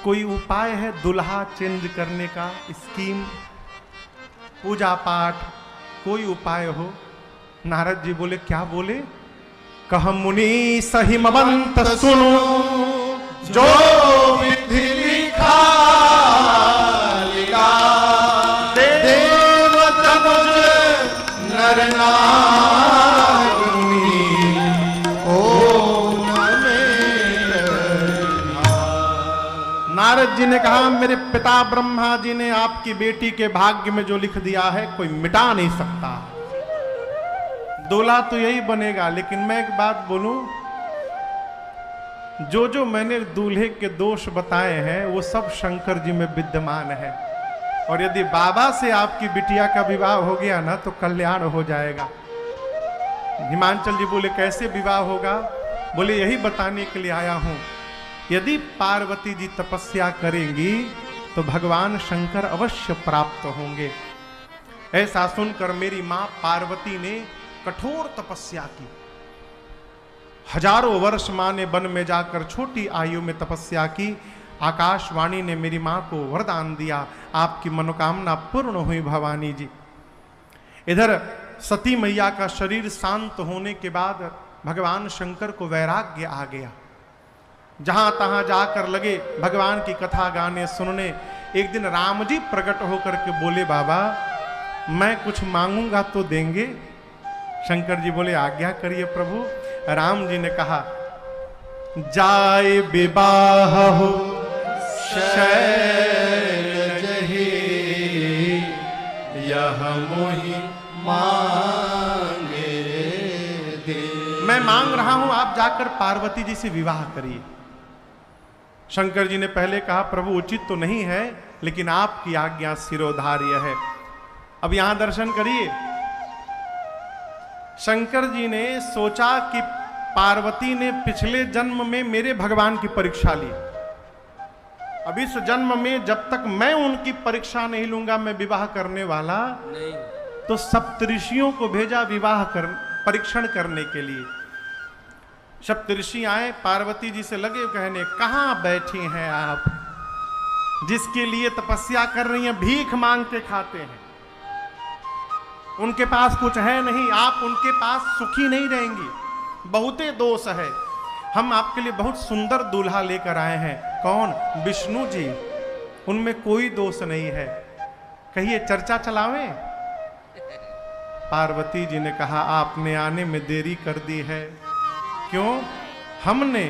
कोई उपाय है दुल्हा चेंज करने का, स्कीम, पूजा पाठ, कोई उपाय हो? नारद जी बोले, क्या बोले? कह मुनि सहिमवंत सुनो, जो विधि लिखा लीला, देव तनुज नर नारी, ओम नारद जी ने कहा, मेरे पिता ब्रह्मा जी ने आपकी बेटी के भाग्य में जो लिख दिया है कोई मिटा नहीं सकता। दूल्हा तो यही बनेगा। लेकिन मैं एक बात बोलूं, जो जो मैंने दूल्हे के दोष बताए हैं वो सब शंकर जी में विद्यमान है। और यदि बाबा से आपकी बिटिया का विवाह हो गया ना तो कल्याण हो जाएगा। हिमांचल जी बोले, कैसे विवाह होगा? बोले, यही बताने के लिए आया हूं। यदि पार्वती जी तपस्या करेंगी तो भगवान शंकर अवश्य प्राप्त होंगे। ऐसा सुनकर मेरी मां पार्वती ने कठोर तपस्या की। हजारों वर्ष मां ने वन में जाकर छोटी आयु में तपस्या की। आकाशवाणी ने मेरी मां को वरदान दिया, आपकी मनोकामना पूर्ण हुई भवानी जी। इधर सती मैया का शरीर शांत होने के बाद भगवान शंकर को वैराग्य आ गया। जहां तहां जाकर लगे भगवान की कथा गाने सुनने। एक दिन राम जी प्रकट होकर के बोले, बाबा मैं कुछ मांगूंगा तो देंगे? शंकर जी बोले, आज्ञा करिए प्रभु। राम जी ने कहा, जाए विवाह हो शैलज ही, यह मोहि मांगे दे। मैं मांग रहा हूं, आप जाकर पार्वती जी से विवाह करिए। शंकर जी ने पहले कहा, प्रभु उचित तो नहीं है, लेकिन आपकी आज्ञा शिरोधार्य है। अब यहां दर्शन करिए। शंकर जी ने सोचा कि पार्वती ने पिछले जन्म में मेरे भगवान की परीक्षा ली। अब इस जन्म में जब तक मैं उनकी परीक्षा नहीं लूंगा मैं विवाह करने वाला नहीं। तो सप्तऋषियों को भेजा विवाह कर परीक्षण करने के लिए। सप्तऋषि आए, पार्वती जी से लगे कहने, कहां बैठी हैं आप, जिसके लिए तपस्या कर रही हैं भीख मांग के खाते हैं। उनके पास कुछ है नहीं, आप उनके पास सुखी नहीं रहेंगी, बहुते दोष है। हम आपके लिए बहुत सुंदर दूल्हा लेकर आए हैं। कौन? विष्णु जी, उनमें कोई दोष नहीं है, कहिए चर्चा चलावें। पार्वती जी ने कहा, आपने आने में देरी कर दी है। क्यों? हमने